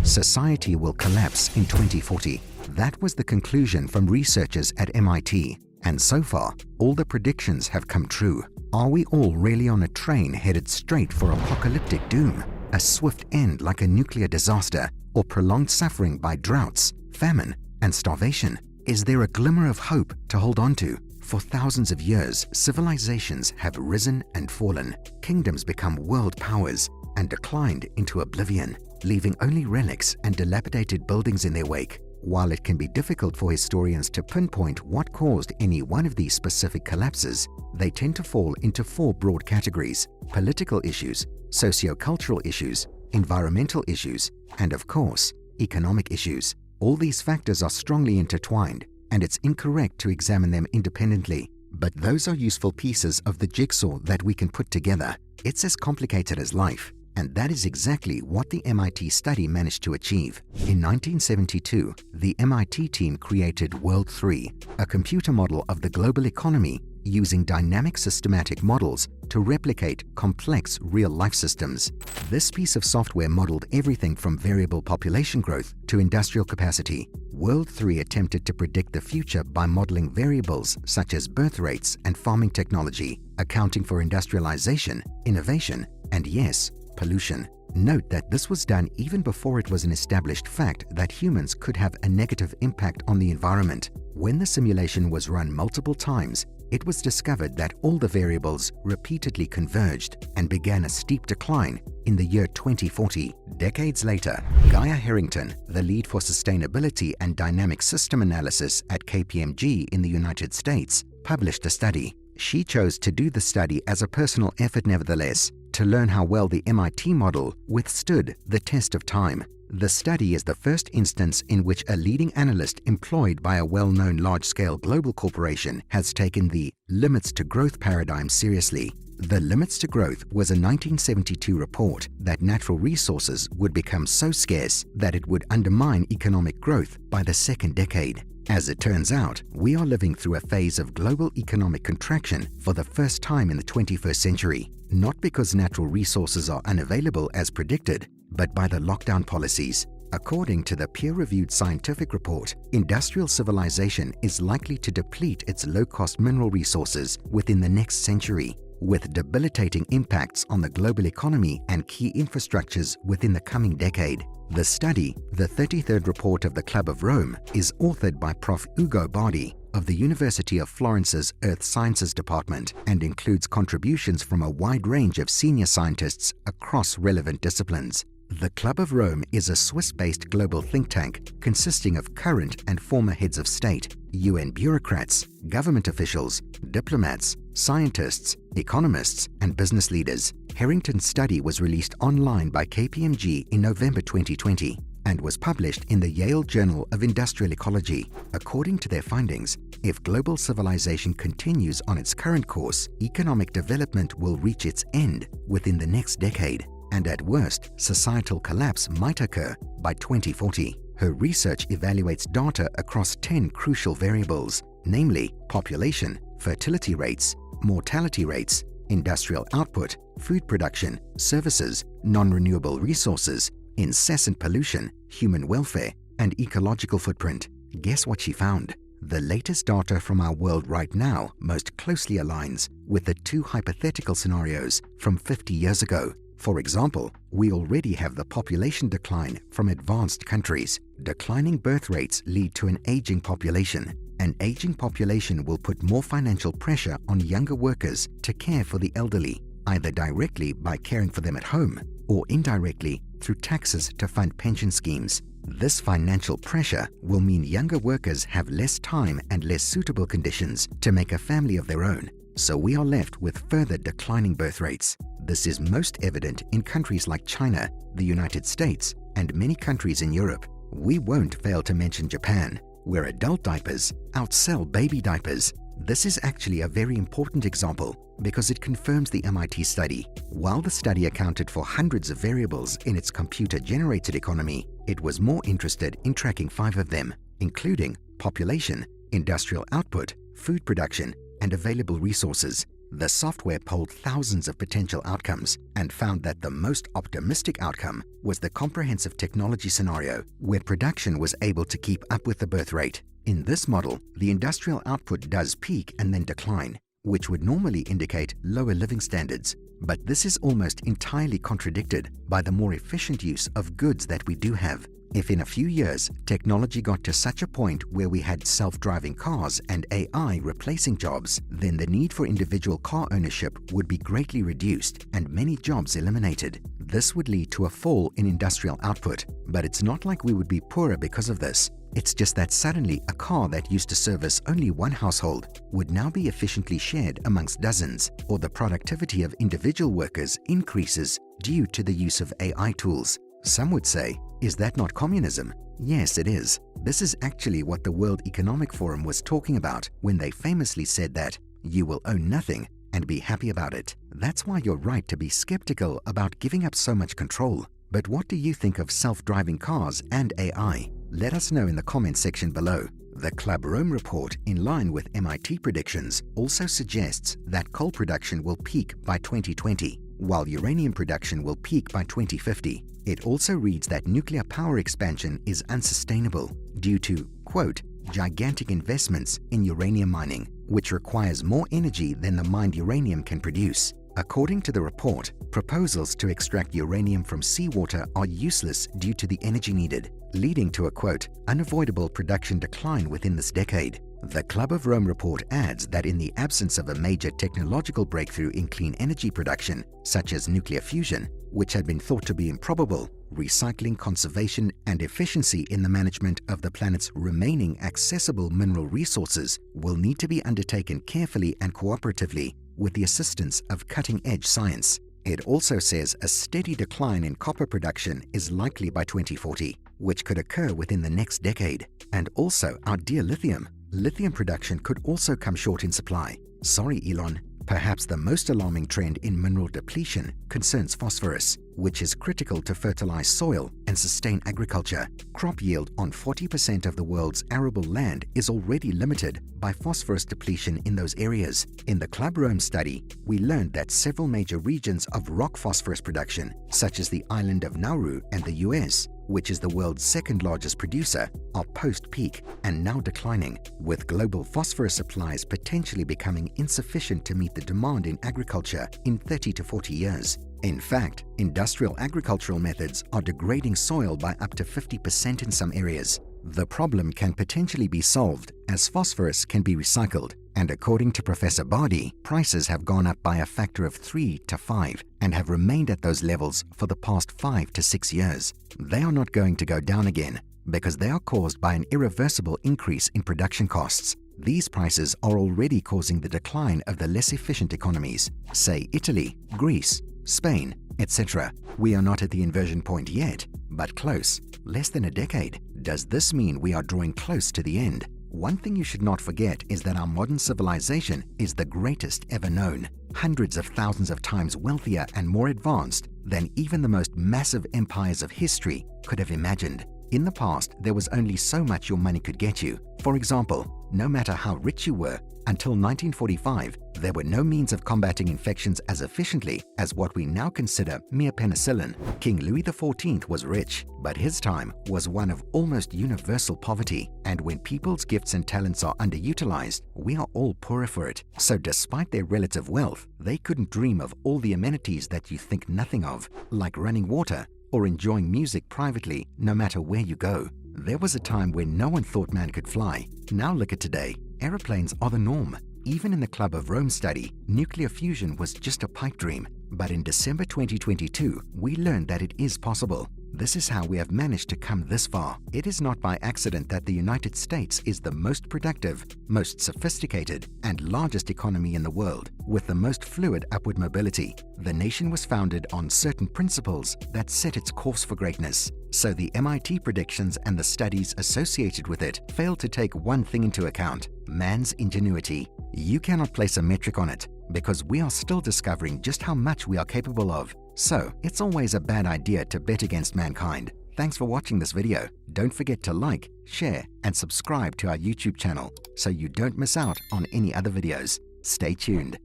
Society will collapse in 2040. That was the conclusion from researchers at MIT. And so far, all the predictions have come true. Are we all really on a train headed straight for apocalyptic doom? A swift end like a nuclear disaster, or prolonged suffering by droughts, famine, and starvation? Is there a glimmer of hope to hold on to? For thousands of years, civilizations have risen and fallen, kingdoms become world powers, and declined into oblivion, leaving only relics and dilapidated buildings in their wake. While it can be difficult for historians to pinpoint what caused any one of these specific collapses, they tend to fall into four broad categories: political issues, socio-cultural issues, environmental issues, and of course, economic issues. All these factors are strongly intertwined, and it's incorrect to examine them independently. But those are useful pieces of the jigsaw that we can put together. It's as complicated as life, and that is exactly what the MIT study managed to achieve. In 1972, the MIT team created World 3, a computer model of the global economy using dynamic systematic models to replicate complex real-life systems. This piece of software modeled everything from variable population growth to industrial capacity. World 3 attempted to predict the future by modeling variables such as birth rates and farming technology, accounting for industrialization, innovation, and yes, pollution. Note that this was done even before it was an established fact that humans could have a negative impact on the environment. When the simulation was run multiple times, it was discovered that all the variables repeatedly converged and began a steep decline in the year 2040. Decades later, Gaia Harrington, the lead for sustainability and dynamic system analysis at KPMG in the United States, published a study. She chose to do the study as a personal effort nevertheless, to learn how well the MIT model withstood the test of time. The study is the first instance in which a leading analyst employed by a well-known large-scale global corporation has taken the limits to growth paradigm seriously. The Limits to Growth was a 1972 report that natural resources would become so scarce that it would undermine economic growth by the second decade. As it turns out, we are living through a phase of global economic contraction for the first time in the 21st century, not because natural resources are unavailable as predicted, but by the lockdown policies. According to the peer-reviewed scientific report, industrial civilization is likely to deplete its low-cost mineral resources within the next century, with debilitating impacts on the global economy and key infrastructures within the coming decade. The study, the 33rd report of the Club of Rome, is authored by Prof. Ugo Bardi of the University of Florence's Earth Sciences Department and includes contributions from a wide range of senior scientists across relevant disciplines. The Club of Rome is a Swiss-based global think tank consisting of current and former heads of state, UN bureaucrats, government officials, diplomats, scientists, economists, and business leaders. Harrington's study was released online by KPMG in November 2020 and was published in the Yale Journal of Industrial Ecology. According to their findings, if global civilization continues on its current course, economic development will reach its end within the next decade, and at worst, societal collapse might occur by 2040. Her research evaluates data across 10 crucial variables, namely population, fertility rates, mortality rates, industrial output, food production, services, non-renewable resources, incessant pollution, human welfare, and ecological footprint. Guess what she found? The latest data from our world right now most closely aligns with the two hypothetical scenarios from 50 years ago. For example, we already have the population decline from advanced countries. Declining birth rates lead to an aging population. An aging population will put more financial pressure on younger workers to care for the elderly, either directly by caring for them at home or indirectly through taxes to fund pension schemes. This financial pressure will mean younger workers have less time and less suitable conditions to make a family of their own, so we are left with further declining birth rates. This is most evident in countries like China, the United States, and many countries in Europe. We won't fail to mention Japan, where adult diapers outsell baby diapers. This is actually a very important example because it confirms the MIT study. While the study accounted for hundreds of variables in its computer-generated economy, it was more interested in tracking 5 of them, including population, industrial output, food production, and available resources. The software polled thousands of potential outcomes and found that the most optimistic outcome was the comprehensive technology scenario, where production was able to keep up with the birth rate. In this model, the industrial output does peak and then decline, which would normally indicate lower living standards. But this is almost entirely contradicted by the more efficient use of goods that we do have. If in a few years, technology got to such a point where we had self-driving cars and AI replacing jobs, then the need for individual car ownership would be greatly reduced and many jobs eliminated. This would lead to a fall in industrial output, but it's not like we would be poorer because of this. It's just that suddenly a car that used to service only one household would now be efficiently shared amongst dozens, or the productivity of individual workers increases due to the use of AI tools. Some would say, is that not communism? Yes, it is. This is actually what the World Economic Forum was talking about when they famously said that you will own nothing and be happy about it. That's why you're right to be skeptical about giving up so much control. But what do you think of self-driving cars and AI? Let us know in the comments section below. The Club Rome report, in line with MIT predictions, also suggests that coal production will peak by 2020, while uranium production will peak by 2050. It also reads that nuclear power expansion is unsustainable due to, quote, gigantic investments in uranium mining, which requires more energy than the mined uranium can produce. According to the report, proposals to extract uranium from seawater are useless due to the energy needed, leading to a, quote, unavoidable production decline within this decade. The Club of Rome report adds that in the absence of a major technological breakthrough in clean energy production, such as nuclear fusion, which had been thought to be improbable, recycling, conservation, and efficiency in the management of the planet's remaining accessible mineral resources will need to be undertaken carefully and cooperatively with the assistance of cutting-edge science. It also says a steady decline in copper production is likely by 2040, which could occur within the next decade. And also our dear lithium. Lithium production could also come short in supply. Sorry, Elon. Perhaps the most alarming trend in mineral depletion concerns phosphorus, which is critical to fertilize soil and sustain agriculture. Crop yield on 40% of the world's arable land is already limited by phosphorus depletion in those areas. In the Club Rome study, we learned that several major regions of rock phosphorus production, such as the island of Nauru and the US, which is the world's second largest producer, are post-peak and now declining, with global phosphorus supplies potentially becoming insufficient to meet the demand in agriculture in 30 to 40 years. In fact, industrial agricultural methods are degrading soil by up to 50% in some areas. The problem can potentially be solved as phosphorus can be recycled, and according to Professor Bardi, prices have gone up by a factor of 3 to 5 and have remained at those levels for the past 5 to 6 years. They are not going to go down again because they are caused by an irreversible increase in production costs. These prices are already causing the decline of the less efficient economies, say Italy, Greece, Spain, etc. We are not at the inversion point yet, but close. Less than a decade. Does this mean we are drawing close to the end? One thing you should not forget is that our modern civilization is the greatest ever known, hundreds of thousands of times wealthier and more advanced than even the most massive empires of history could have imagined. In the past, there was only so much your money could get you. For example, no matter how rich you were, until 1945, there were no means of combating infections as efficiently as what we now consider mere penicillin. King Louis XIV was rich, but his time was one of almost universal poverty. And when people's gifts and talents are underutilized, we are all poorer for it. So despite their relative wealth, they couldn't dream of all the amenities that you think nothing of, like running water or enjoying music privately no matter where you go. There was a time when no one thought man could fly. Now look at today. Aeroplanes are the norm. Even in the Club of Rome study, nuclear fusion was just a pipe dream. But in December 2022, we learned that it is possible. This is how we have managed to come this far. It is not by accident that the United States is the most productive, most sophisticated, and largest economy in the world, with the most fluid upward mobility. The nation was founded on certain principles that set its course for greatness. So the MIT predictions and the studies associated with it failed to take one thing into account: man's ingenuity. You cannot place a metric on it, because we are still discovering just how much we are capable of. So, it's always a bad idea to bet against mankind. Thanks for watching this video. Don't forget to like, share, and subscribe to our YouTube channel so you don't miss out on any other videos. Stay tuned.